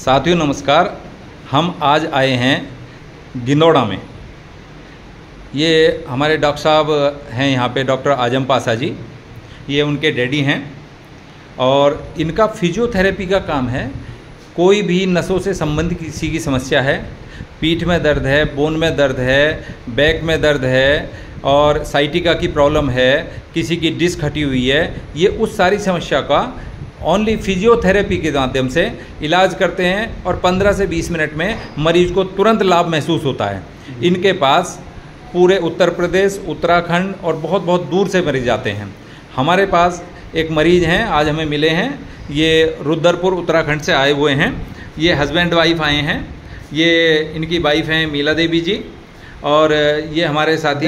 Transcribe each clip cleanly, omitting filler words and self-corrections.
साथियों नमस्कार। हम आज आए हैं गिंदौड़ा में। ये हमारे डॉक्टर साहब हैं यहाँ पे, डॉक्टर आजम पासा जी। ये उनके डैडी हैं और इनका फिजियोथेरेपी का काम है। कोई भी नसों से संबंधित किसी की समस्या है, पीठ में दर्द है, बोन में दर्द है, बैक में दर्द है और साइटिका की प्रॉब्लम है, किसी की डिस्क हटी हुई है, ये उस सारी समस्या का ओनली फिजियोथेरेपी के माध्यम से इलाज करते हैं और 15 से 20 मिनट में मरीज को तुरंत लाभ महसूस होता है। इनके पास पूरे उत्तर प्रदेश, उत्तराखंड और बहुत बहुत दूर से मरीज आते हैं। हमारे पास एक मरीज हैं, आज हमें मिले हैं। ये रुद्रपुर उत्तराखंड से आए हुए हैं। ये हस्बैंड वाइफ आए हैं। ये इनकी वाइफ हैं मीला देवी जी और ये हमारे साथी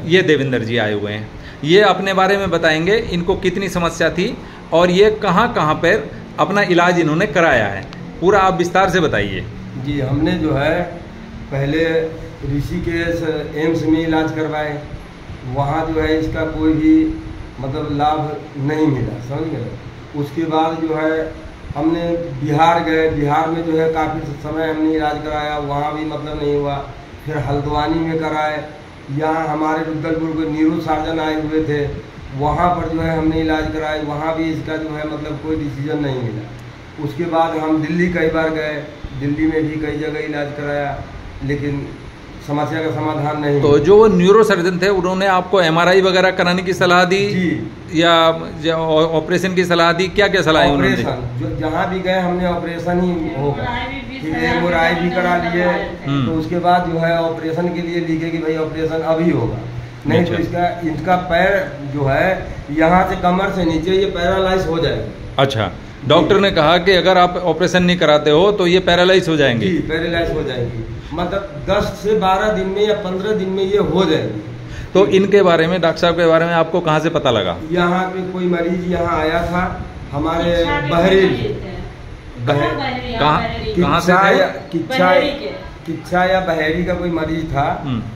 ये देवेंद्र जी आए हुए हैं। ये अपने बारे में बताएंगे, इनको कितनी समस्या थी और ये कहाँ पर अपना इलाज इन्होंने कराया है। पूरा आप विस्तार से बताइए। जी, हमने जो है पहले ऋषिकेश एम्स में इलाज करवाए। वहाँ जो है इसका कोई भी मतलब लाभ नहीं मिला, समझ गए। उसके बाद जो है हमने बिहार गए। बिहार में जो है काफ़ी समय हमने इलाज कराया, वहाँ भी मतलब नहीं हुआ। फिर हल्द्वानी में कराए। यहाँ हमारे रुद्रपुर के न्यूरो सर्जन आए हुए थे, वहाँ पर जो है हमने इलाज कराया, वहाँ भी इसका जो है मतलब कोई डिसीजन नहीं मिला। उसके बाद हम दिल्ली कई बार गए, दिल्ली में भी कई जगह इलाज कराया, लेकिन समस्या का समाधान नहीं। तो जो न्यूरो सर्जन थे उन्होंने आपको MRI वगैरह कराने की सलाह दी या ऑपरेशन की सलाह दी? क्या क्या सलाह? ऑपरेशन जो जहाँ भी गए हमने ऑपरेशन ही होगा। MRI भी करा लिए, तो उसके बाद जो है ऑपरेशन के लिए लिखे कि भाई ऑपरेशन अभी होगा, नहीं तो इसका पैर जो है यहाँ से कमर से नीचे ये पैरालाइज हो जाएगा। अच्छा, डॉक्टर ने कहा कि अगर आप ऑपरेशन नहीं कराते हो तो ये पैरालाइज हो जाएंगे? जी, पैरालाइज हो जाएंगी। मतलब 10 से 12 दिन में या 15 दिन में ये हो जाएगी। तो इनके बारे में, डॉक्टर साहब के बारे में आपको कहाँ से पता लगा? यहाँ पे कोई मरीज यहाँ आया था हमारे बहरेली। कहाँ से? किच्छा या बहरी का कोई मरीज था।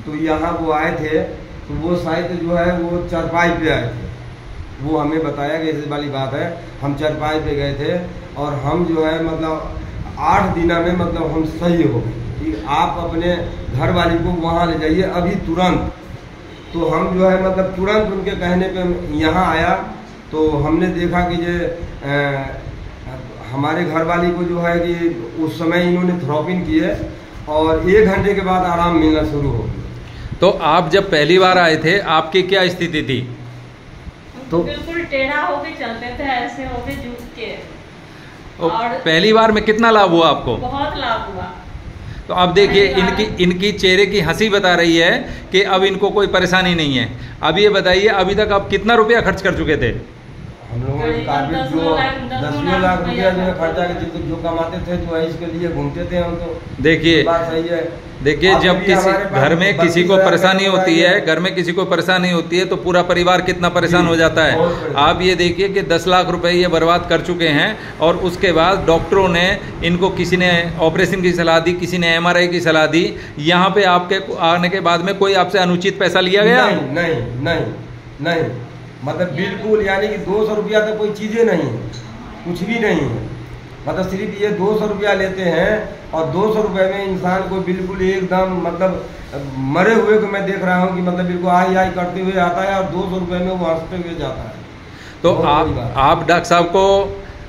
तो यहाँ वो आए थे, तो वो शायद जो है वो चारपाई पे आए थे। वो हमें बताया कि ऐसी वाली बात है, हम चारपाई पे गए थे और हम जो है मतलब 8 दिन में मतलब हम सही हो गए कि आप अपने घर वाली को वहाँ ले जाइए अभी तुरंत। तो हम जो है मतलब तुरंत उनके कहने पे यहाँ आया। तो हमने देखा कि ये हमारे घर वाली को जो है कि उस समय इन्होंने थ्रोपिन किए और 1 घंटे के बाद आराम मिलना शुरू हो गया। तो आप जब पहली बार आए थे आपकी क्या स्थिति थी? तो बिल्कुल टेढ़ा होके चलते थे, ऐसे होके झुक के। और पहली बार में कितना लाभ हुआ आपको? बहुत लाभ हुआ। तो अब देखिए इनकी चेहरे की हंसी बता रही है कि अब इनको कोई परेशानी नहीं है। अब ये बताइए, अभी तक आप कितना रुपया खर्च कर चुके थे? हम लोगों ने काफी 10 लाख रुपया जो है खर्चा के जो कमाते थे जो है इसके लिए घूमते थे हम। तो देखिए बात सही है। देखिए, जब किसी घर में किसी को परेशानी होती है, घर में किसी को परेशानी होती है तो पूरा परिवार कितना परेशान हो जाता है। आप ये देखिए कि 10 लाख रुपए ये बर्बाद कर चुके हैं और उसके बाद डॉक्टरों ने इनको, किसी ने ऑपरेशन की सलाह दी, किसी ने MRI की सलाह दी। यहाँ पे आपके आने के बाद में कोई आपसे अनुचित पैसा लिया गया? नहीं, मतलब बिल्कुल, यानी कि 200 रुपया तो कोई चीज़ें नहीं है, कुछ भी नहीं है। मतलब सिर्फ ये 200 रुपया लेते हैं और 200 रुपये में इंसान को बिल्कुल एकदम मतलब मरे हुए को मैं देख रहा हूँ कि मतलब बिल्कुल आई करते हुए आता है और 200 रुपये में वो हंसते हुए जाता है। तो आप डॉक्टर साहब को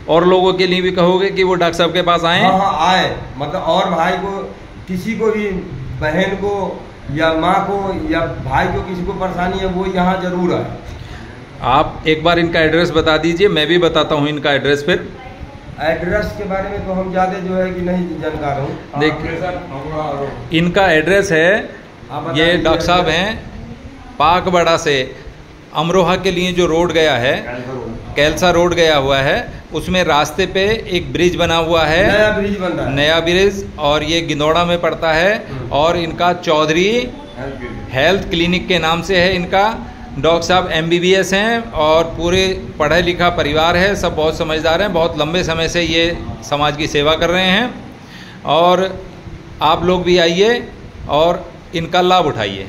और लोगों के लिए भी कहोगे कि वो डॉक्टर साहब के पास आए? हाँ, आए। मतलब और भाई को, किसी को भी, बहन को या माँ को या भाई को किसी को परेशानी है वो यहाँ जरूर आए। आप एक बार इनका एड्रेस बता दीजिए, मैं भी बताता हूँ इनका एड्रेस। फिर एड्रेस के बारे में तो हम ज़्यादा जो है कि नहीं जानकार हूँ। देखिए इनका एड्रेस है, ये डॉक्टर साहब हैं पाकबड़ा से अमरोहा के लिए जो रोड गया है, कैलसा रोड गया हुआ है, उसमें रास्ते पे एक ब्रिज बना हुआ है, नया ब्रिज बन रहा है, नया ब्रिज। और ये गिंदौड़ा में पड़ता है और इनका चौधरी हेल्थ क्लिनिक के नाम से है इनका। डॉक्टर साहब MBBS हैं और पूरे पढ़ा लिखा परिवार है, सब बहुत समझदार हैं, बहुत लंबे समय से ये समाज की सेवा कर रहे हैं। और आप लोग भी आइए और इनका लाभ उठाइए।